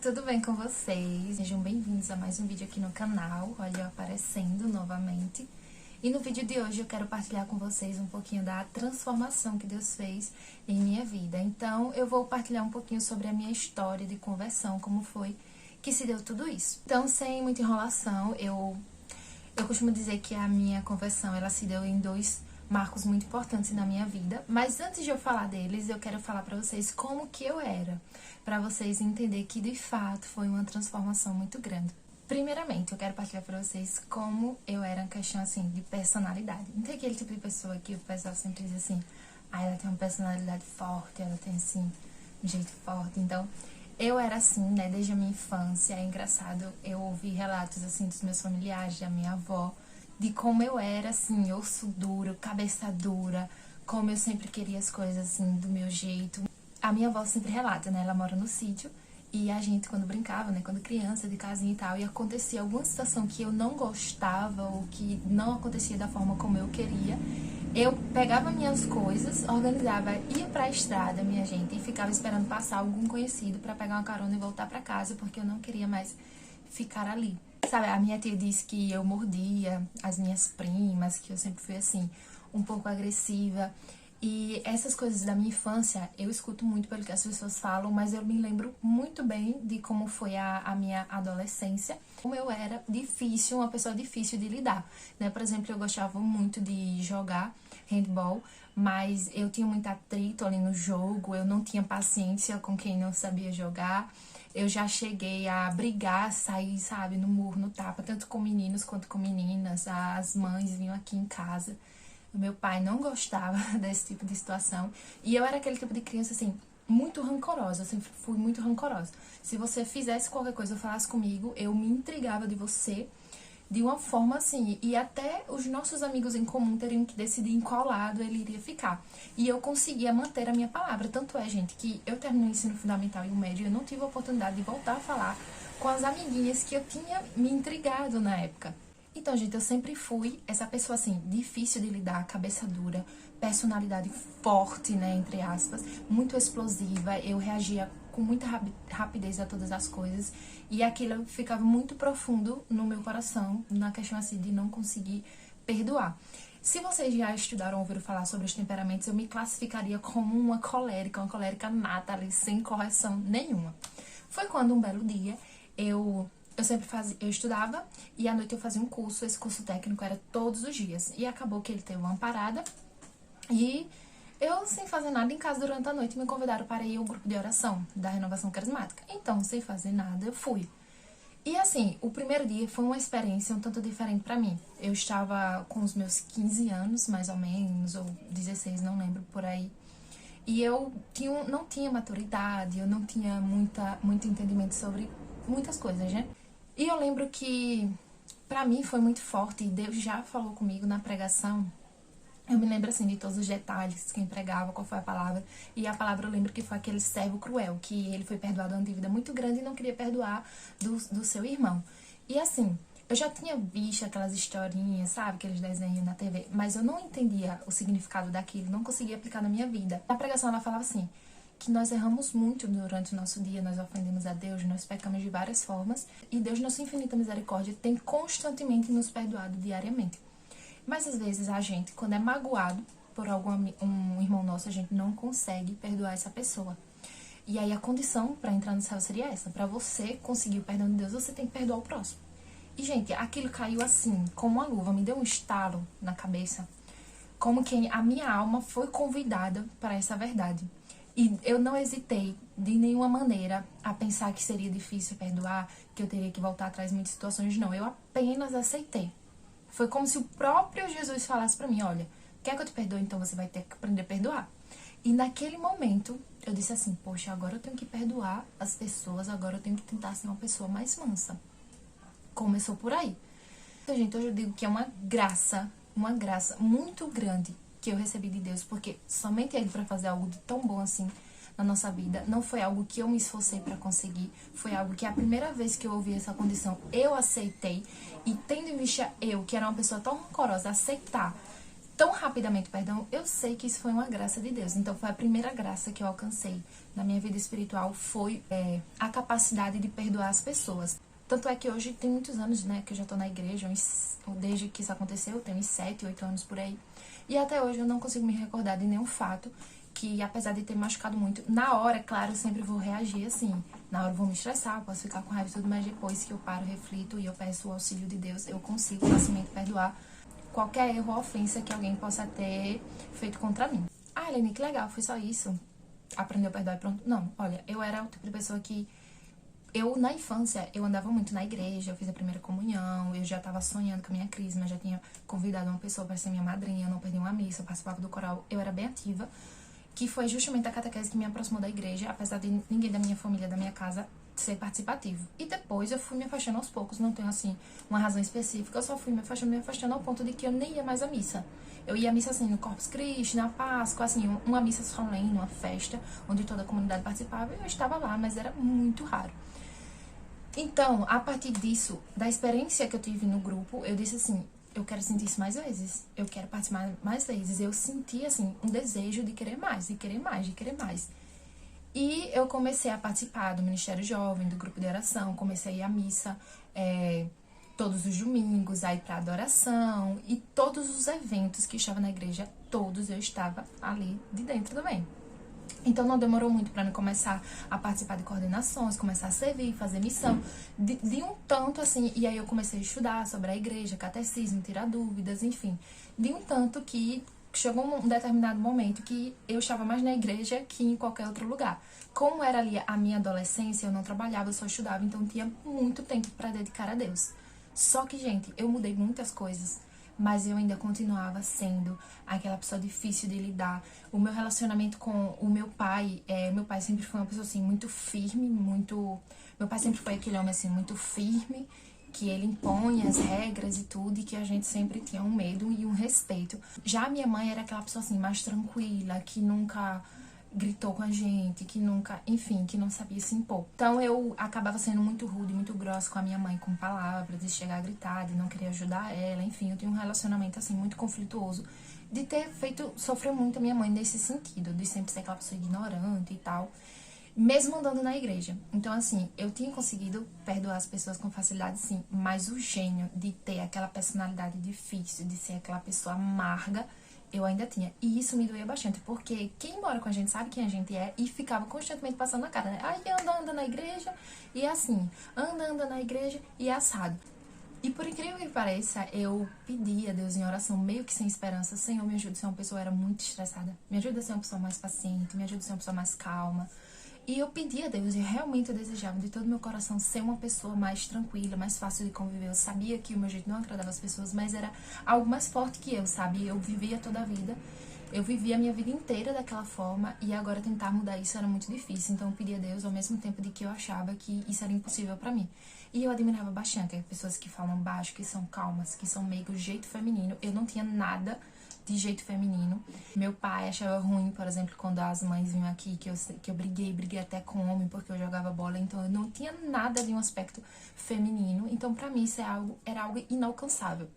tudo bem com vocês? Sejam bem-vindos a mais um vídeo aqui no canal, olha eu aparecendo novamente. E no vídeo de hoje eu quero partilhar com vocês um pouquinho da transformação que Deus fez em minha vida. Então eu vou partilhar um pouquinho sobre a minha história de conversão, como foi que se deu tudo isso. Então, sem muita enrolação, eu costumo dizer que a minha conversão, ela se deu em dois marcos muito importantes na minha vida, mas antes de eu falar deles, eu quero falar pra vocês como que eu era, pra vocês entenderem que de fato foi uma transformação muito grande. Primeiramente, eu quero partilhar pra vocês como eu era em questão, assim, de personalidade. Não tem aquele tipo de pessoa que o pessoal sempre diz assim, ela tem uma personalidade forte, ela tem, assim, um jeito forte. Então, eu era assim, né, desde a minha infância. É engraçado, eu ouvi relatos, assim, dos meus familiares, da minha avó, de como eu era, assim, osso duro, cabeça dura, como eu sempre queria as coisas, assim, do meu jeito. A minha avó sempre relata, né, ela mora no sítio, e a gente, quando brincava, né, quando criança, de casinha e tal, e acontecia alguma situação que eu não gostava, ou que não acontecia da forma como eu queria, eu pegava minhas coisas, organizava, ia pra estrada, minha gente, e ficava esperando passar algum conhecido pra pegar uma carona e voltar pra casa, porque eu não queria mais ficar ali. Sabe, a minha tia disse que eu mordia as minhas primas, que eu sempre fui assim, um pouco agressiva. E essas coisas da minha infância, eu escuto muito pelo que as pessoas falam, mas eu me lembro muito bem de como foi a minha adolescência. Como eu era difícil, uma pessoa difícil de lidar, né? Por exemplo, eu gostava muito de jogar handball, mas eu tinha muito atrito ali no jogo, eu não tinha paciência com quem não sabia jogar. Eu já cheguei a brigar, sair, sabe, no murro, no tapa, tanto com meninos quanto com meninas. As mães vinham aqui em casa. O meu pai não gostava desse tipo de situação. E eu era aquele tipo de criança, assim, muito rancorosa. Eu sempre fui muito rancorosa. Se você fizesse qualquer coisa ou falasse comigo, eu me intrigava de você de uma forma assim. E até os nossos amigos em comum teriam que decidir em qual lado ele iria ficar. E eu conseguia manter a minha palavra. Tanto é, gente, que eu terminei o ensino fundamental e o médio e eu não tive a oportunidade de voltar a falar com as amiguinhas que eu tinha me intrigado na época. Então, gente, eu sempre fui essa pessoa, assim, difícil de lidar, cabeça dura, personalidade forte, né, entre aspas, muito explosiva. Eu reagia com muita rapidez a todas as coisas e aquilo ficava muito profundo no meu coração, na questão, assim, de não conseguir perdoar. Se vocês já estudaram ou ouviram falar sobre os temperamentos, eu me classificaria como uma colérica nata ali, sem correção nenhuma. Foi quando, um belo dia, eu estudava e à noite eu fazia um curso, esse curso técnico era todos os dias. E acabou que ele teve uma parada e eu, sem fazer nada em casa durante a noite, me convidaram para ir ao grupo de oração da Renovação Carismática. Então, sem fazer nada, eu fui. E assim, o primeiro dia foi uma experiência um tanto diferente pra mim. Eu estava com os meus 15 anos, mais ou menos, ou 16, não lembro, por aí. E eu não tinha maturidade, eu não tinha muito entendimento sobre muitas coisas, né? E eu lembro que, pra mim, foi muito forte, e Deus já falou comigo na pregação. Eu me lembro, assim, de todos os detalhes, quem pregava, qual foi a palavra. E a palavra eu lembro que foi aquele servo cruel, que ele foi perdoado uma dívida muito grande e não queria perdoar do seu irmão. E assim, eu já tinha visto aquelas historinhas, sabe, aqueles desenhos na TV, mas eu não entendia o significado daquilo, não conseguia aplicar na minha vida. Na pregação ela falava assim, que nós erramos muito durante o nosso dia, nós ofendemos a Deus, nós pecamos de várias formas, e Deus, na sua infinita misericórdia, tem constantemente nos perdoado diariamente. Mas às vezes a gente, quando é magoado por um irmão nosso, a gente não consegue perdoar essa pessoa. E aí a condição para entrar no céu seria essa, para você conseguir o perdão de Deus, você tem que perdoar o próximo. E gente, aquilo caiu assim, como uma luva, me deu um estalo na cabeça, como que a minha alma foi convidada para essa verdade. E eu não hesitei de nenhuma maneira a pensar que seria difícil perdoar, que eu teria que voltar atrás em muitas situações. Não, eu apenas aceitei. Foi como se o próprio Jesus falasse pra mim, olha, quer que eu te perdoe? Então você vai ter que aprender a perdoar. E naquele momento, eu disse assim, poxa, agora eu tenho que perdoar as pessoas, agora eu tenho que tentar ser uma pessoa mais mansa. Começou por aí. Então, gente, hoje eu digo que é uma graça muito grande que eu recebi de Deus, porque somente Ele para fazer algo de tão bom assim na nossa vida, não foi algo que eu me esforcei para conseguir, foi algo que a primeira vez que eu ouvi essa condição, eu aceitei, e tendo em vista eu, que era uma pessoa tão rancorosa, aceitar tão rapidamente o perdão, eu sei que isso foi uma graça de Deus. Então, foi a primeira graça que eu alcancei na minha vida espiritual, foi a capacidade de perdoar as pessoas. Tanto é que hoje tem muitos anos, né, que eu já tô na igreja, desde que isso aconteceu, eu tenho uns 7, 8 anos por aí. E até hoje eu não consigo me recordar de nenhum fato que, apesar de ter machucado muito, na hora, claro, eu sempre vou reagir assim. Na hora eu vou me estressar, eu posso ficar com raiva e tudo, mas depois que eu paro, reflito e eu peço o auxílio de Deus, eu consigo facilmente perdoar qualquer erro ou ofensa que alguém possa ter feito contra mim. Ah, Helene, que legal, foi só isso? Aprendeu a perdoar e pronto? Não, olha, eu era o tipo de pessoa que... na infância, eu andava muito na igreja, eu fiz a primeira comunhão, eu já tava sonhando com a minha crisma, já tinha convidado uma pessoa para ser minha madrinha, eu não perdi uma missa, eu participava do coral, eu era bem ativa, que foi justamente a catequese que me aproximou da igreja, apesar de ninguém da minha família, da minha casa, ser participativo. E depois eu fui me afastando aos poucos, não tenho assim uma razão específica, eu só fui me afastando ao ponto de que eu nem ia mais à missa. Eu ia à missa assim no Corpus Christi, na Páscoa, assim, uma missa solene, uma festa, onde toda a comunidade participava, e eu estava lá, mas era muito raro. Então, a partir disso, da experiência que eu tive no grupo, eu disse assim, eu quero sentir isso mais vezes, eu quero participar mais vezes. Eu senti, assim, um desejo de querer mais, de querer mais, de querer mais. E eu comecei a participar do Ministério Jovem, do grupo de oração, comecei a ir à missa todos os domingos, a ir pra adoração, e todos os eventos que estavam na igreja, todos eu estava ali de dentro também. Então não demorou muito para mim começar a participar de coordenações, começar a servir, fazer missão, de um tanto assim, e aí eu comecei a estudar sobre a igreja, catecismo, tirar dúvidas, enfim, de um tanto que chegou um determinado momento que eu estava mais na igreja que em qualquer outro lugar. Como era ali a minha adolescência, eu não trabalhava, eu só estudava, então tinha muito tempo para dedicar a Deus. Só que, gente, eu mudei muitas coisas, mas eu ainda continuava sendo aquela pessoa difícil de lidar. O meu relacionamento com o meu pai sempre foi uma pessoa, assim, muito firme, muito... Meu pai sempre foi aquele homem, assim, muito firme, que ele impõe as regras e tudo, e que a gente sempre tinha um medo e um respeito. Já a minha mãe era aquela pessoa, assim, mais tranquila, que nunca gritou com a gente, que nunca, enfim, que não sabia se impor. Então eu acabava sendo muito rude, muito grossa com a minha mãe, com palavras, de chegar a gritar, de não querer ajudar ela, enfim, eu tinha um relacionamento assim muito conflituoso, de ter sofreu muito a minha mãe nesse sentido, de sempre ser aquela pessoa ignorante e tal, mesmo andando na igreja. Então assim, eu tinha conseguido perdoar as pessoas com facilidade, sim, mas o gênio de ter aquela personalidade difícil, de ser aquela pessoa amarga, eu ainda tinha. E isso me doía bastante, porque quem mora com a gente sabe quem a gente é e ficava constantemente passando na cara, né? Aí anda na igreja e assim, anda na igreja e é assado. E por incrível que pareça, eu pedi a Deus em oração, meio que sem esperança, Senhor, me ajuda a ser uma pessoa, eu era muito estressada, me ajuda a ser uma pessoa mais paciente, me ajuda a ser uma pessoa mais calma. E eu pedi a Deus, e realmente eu desejava de todo o meu coração ser uma pessoa mais tranquila, mais fácil de conviver. Eu sabia que o meu jeito não agradava as pessoas, mas era algo mais forte que eu, sabe? Eu vivia toda a vida, eu vivia a minha vida inteira daquela forma, e agora tentar mudar isso era muito difícil. Então eu pedi a Deus ao mesmo tempo de que eu achava que isso era impossível pra mim. E eu admirava bastante pessoas que falam baixo, que são calmas, que são meio que o jeito feminino. Eu não tinha nada de jeito feminino. Meu pai achava ruim, por exemplo, quando as mães vinham aqui, que eu briguei até com homem porque eu jogava bola, então eu não tinha nada de um aspecto feminino. Então pra mim isso era algo inalcançável.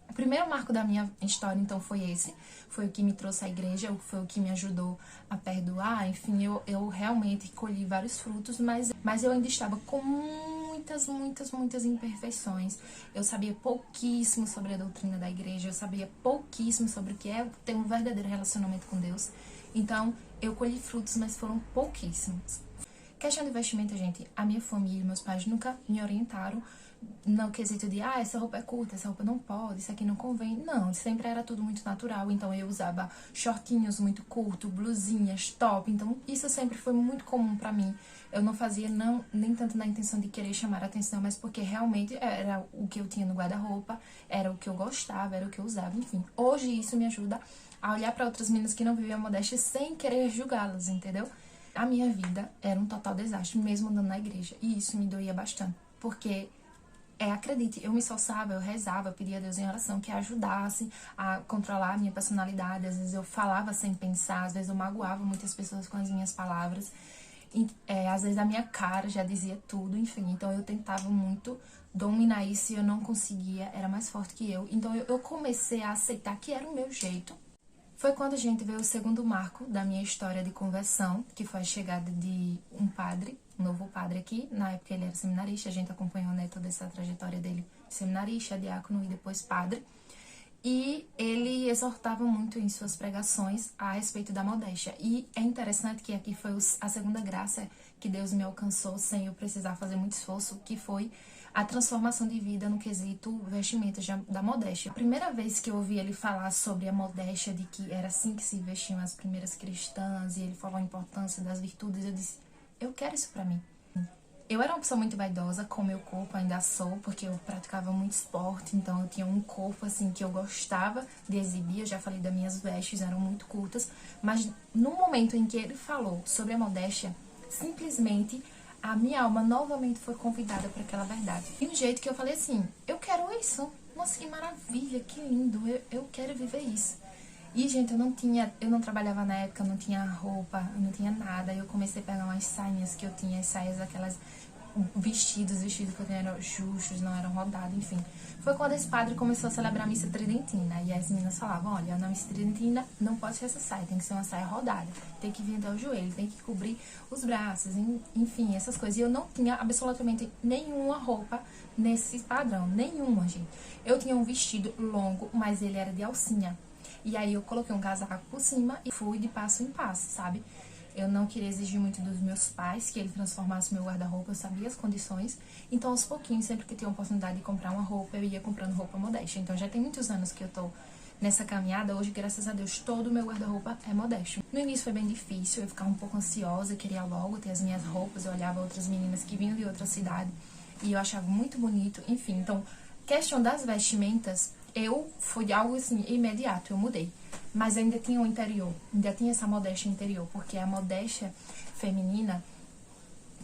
O primeiro marco da minha história, então, foi esse. Foi o que me trouxe à igreja, foi o que me ajudou a perdoar. Enfim, eu realmente colhi vários frutos, mas eu ainda estava com muitas imperfeições. Eu sabia pouquíssimo sobre a doutrina da igreja, eu sabia pouquíssimo sobre o que é ter um verdadeiro relacionamento com Deus. Então, eu colhi frutos, mas foram pouquíssimos. Questão de vestimenta, gente, a minha família e meus pais nunca me orientaram no quesito de, essa roupa é curta, essa roupa não pode, isso aqui não convém. Não, sempre era tudo muito natural, então eu usava shortinhos muito curtos, blusinhas, top, então isso sempre foi muito comum pra mim. Eu não fazia nem tanto na intenção de querer chamar a atenção, mas porque realmente era o que eu tinha no guarda-roupa, era o que eu gostava, era o que eu usava, enfim. Hoje isso me ajuda a olhar pra outras meninas que não viviam a modéstia sem querer julgá-las, entendeu? A minha vida era um total desastre, mesmo andando na igreja, e isso me doía bastante, porque... acredite, eu me esforçava, eu rezava, eu pedia a Deus em oração que ajudasse a controlar a minha personalidade. Às vezes eu falava sem pensar, às vezes eu magoava muitas pessoas com as minhas palavras. Às vezes a minha cara já dizia tudo, enfim. Então eu tentava muito dominar isso e eu não conseguia, era mais forte que eu. Então eu comecei a aceitar que era o meu jeito. Foi quando a gente veio o segundo marco da minha história de conversão, que foi a chegada de um padre, um novo padre aqui. Na época ele era seminarista, a gente acompanhou, né, toda essa trajetória dele, seminarista, diácono e depois padre. E ele exortava muito em suas pregações a respeito da modéstia. E é interessante que aqui foi a segunda graça que Deus me alcançou sem eu precisar fazer muito esforço, que foi a transformação de vida no quesito vestimentas da modéstia. A primeira vez que eu ouvi ele falar sobre a modéstia, de que era assim que se vestiam as primeiras cristãs, e ele falou a importância das virtudes, eu disse, eu quero isso pra mim. Eu era uma pessoa muito vaidosa com o meu corpo, ainda sou, porque eu praticava muito esporte, então eu tinha um corpo, assim, que eu gostava de exibir. Eu já falei das minhas vestes, eram muito curtas, mas no momento em que ele falou sobre a modéstia, simplesmente a minha alma novamente foi convidada para aquela verdade. De um jeito que eu falei assim, eu quero isso, nossa, que maravilha, que lindo, eu quero viver isso. E, gente, eu não trabalhava na época, eu não tinha roupa, eu não tinha nada. Eu comecei a pegar umas sainhas que eu tinha, as saias, aquelas vestidos que eu tinha eram justos, não eram rodados, enfim. Foi quando esse padre começou a celebrar a missa tridentina. E as meninas falavam, olha, na missa tridentina não pode ser essa saia, tem que ser uma saia rodada. Tem que vir até o joelho, tem que cobrir os braços, enfim, essas coisas. E eu não tinha absolutamente nenhuma roupa nesse padrão, nenhuma, gente. Eu tinha um vestido longo, mas ele era de alcinha. E aí eu coloquei um casaco por cima e fui de passo em passo, sabe? Eu não queria exigir muito dos meus pais que ele transformasse meu guarda-roupa, eu sabia as condições. Então, aos pouquinhos, sempre que tinha a oportunidade de comprar uma roupa, eu ia comprando roupa modesta. Então, já tem muitos anos que eu tô nessa caminhada. Hoje, graças a Deus, todo o meu guarda-roupa é modesto. No início foi bem difícil, eu ficava um pouco ansiosa, eu queria logo ter as minhas roupas. Eu olhava outras meninas que vinham de outra cidade e eu achava muito bonito. Enfim, então, questão das vestimentas, foi algo assim, imediato, eu mudei. Mas ainda tinha o interior, ainda tinha essa modéstia interior, porque a modéstia feminina,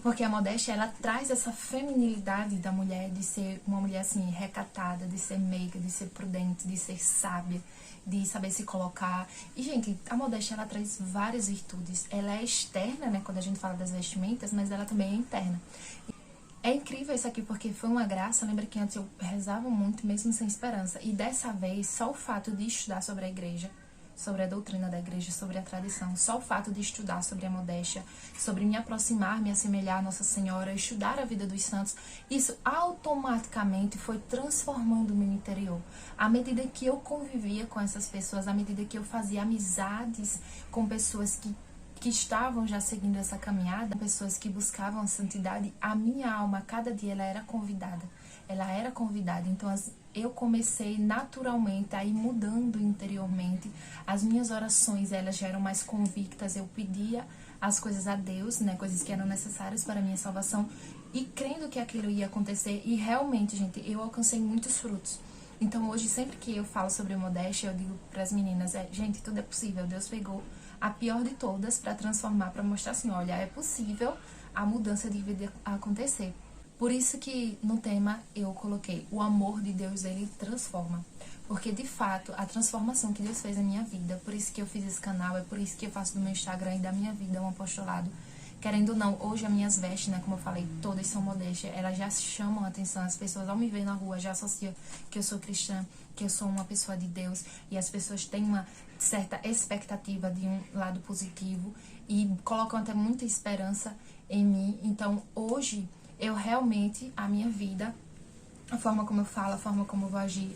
porque a modéstia, ela traz essa feminilidade da mulher, de ser uma mulher assim, recatada, de ser meiga, de ser prudente, de ser sábia, de saber se colocar. E, gente, a modéstia, ela traz várias virtudes. Ela é externa, né, quando a gente fala das vestimentas, mas ela também é interna. É incrível isso aqui, porque foi uma graça. Lembra que antes eu rezava muito, mesmo sem esperança. E dessa vez, só o fato de estudar sobre a igreja, sobre a doutrina da igreja, sobre a tradição, só o fato de estudar sobre a modéstia, sobre me aproximar, me assemelhar a Nossa Senhora, estudar a vida dos santos, isso automaticamente foi transformando o meu interior. À medida que eu convivia com essas pessoas, à medida que eu fazia amizades com pessoas que estavam já seguindo essa caminhada, pessoas que buscavam a santidade, a minha alma, cada dia, ela era convidada. Ela era convidada. Então, eu comecei naturalmente a ir mudando interiormente. As minhas orações, elas já eram mais convictas. Eu pedia as coisas a Deus, né? Coisas que eram necessárias para a minha salvação. E crendo que aquilo ia acontecer. E realmente, gente, eu alcancei muitos frutos. Então, hoje, sempre que eu falo sobre modéstia, eu digo para as meninas, gente, tudo é possível. Deus pegou a pior de todas para transformar, para mostrar assim, olha, é possível a mudança de vida acontecer. Por isso que no tema eu coloquei, o amor de Deus, ele transforma. Porque, de fato, a transformação que Deus fez na minha vida, por isso que eu fiz esse canal, é por isso que eu faço do meu Instagram e da minha vida um apostolado. Querendo ou não, hoje as minhas vestes, né, como eu falei, todas são modéstas, elas já chamam a atenção, as pessoas ao me ver na rua já associam que eu sou cristã, que eu sou uma pessoa de Deus, e as pessoas têm uma certa expectativa de um lado positivo e colocam até muita esperança em mim. Então, hoje, eu realmente, a minha vida, a forma como eu falo, a forma como eu vou agir,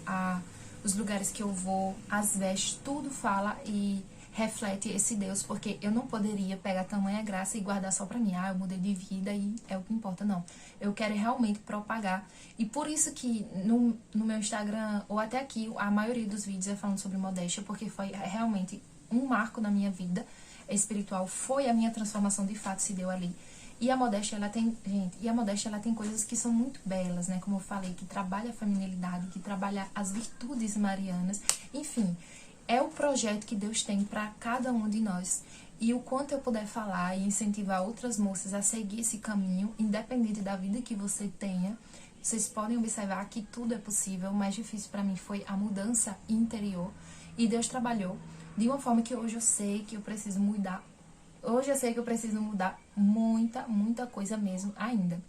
os lugares que eu vou, as vestes, tudo fala e reflete esse Deus, porque eu não poderia pegar tamanha graça e guardar só pra mim. Eu mudei de vida e é o que importa, não. Eu quero realmente propagar. E por isso que no meu Instagram, ou até aqui, a maioria dos vídeos é falando sobre modéstia, porque foi realmente um marco na minha vida espiritual. Foi a minha transformação, de fato, se deu ali. E a modéstia, ela tem, gente, ela tem coisas que são muito belas, né? Como eu falei, que trabalha a feminilidade, que trabalha as virtudes marianas, enfim. É o projeto que Deus tem para cada um de nós. E o quanto eu puder falar e incentivar outras moças a seguir esse caminho, independente da vida que você tenha, vocês podem observar que tudo é possível. O mais difícil para mim foi a mudança interior. E Deus trabalhou de uma forma que hoje eu sei que eu preciso mudar Hoje eu sei que eu preciso mudar muita coisa mesmo ainda.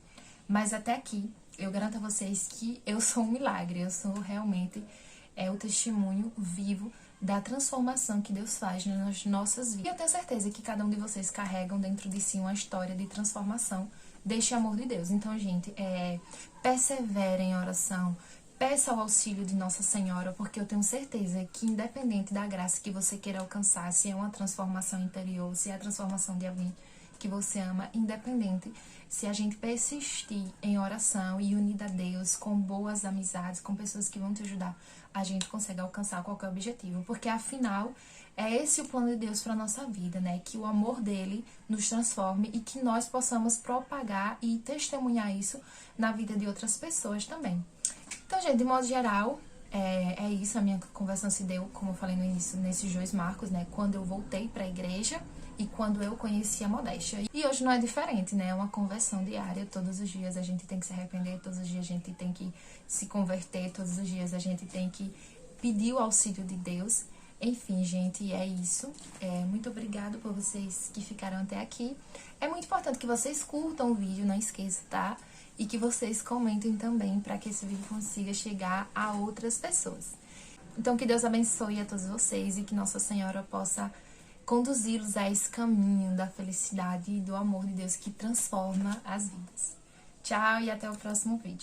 Mas até aqui, eu garanto a vocês que eu sou um milagre. Eu sou realmente o testemunho vivo da transformação que Deus faz nas nossas vidas. E eu tenho certeza que cada um de vocês carregam dentro de si uma história de transformação deste amor de Deus. Então, gente, persevere em oração, peça o auxílio de Nossa Senhora, porque eu tenho certeza que, independente da graça que você queira alcançar, se é uma transformação interior, se é a transformação de alguém que você ama, independente, se a gente persistir em oração e unida a Deus, com boas amizades, com pessoas que vão te ajudar, a gente consegue alcançar qualquer objetivo. Porque, afinal, é esse o plano de Deus para nossa vida, né? Que o amor dele nos transforme e que nós possamos propagar e testemunhar isso na vida de outras pessoas também. Então, gente, de modo geral, é isso. A minha conversão se deu, como eu falei no início, nesses 2 marcos, né? Quando eu voltei para a igreja e quando eu conheci a modéstia. E hoje não é diferente, né? É uma conversão diária. Todos os dias a gente tem que se arrepender, todos os dias a gente tem que se converter, todos os dias a gente tem que pedir o auxílio de Deus. Enfim, gente, é isso. Muito obrigada por vocês que ficaram até aqui. É muito importante que vocês curtam o vídeo, não esqueça, tá? E que vocês comentem também, para que esse vídeo consiga chegar a outras pessoas. Então, que Deus abençoe a todos vocês e que Nossa Senhora possa conduzi-los a esse caminho da felicidade e do amor de Deus que transforma as vidas. Tchau e até o próximo vídeo.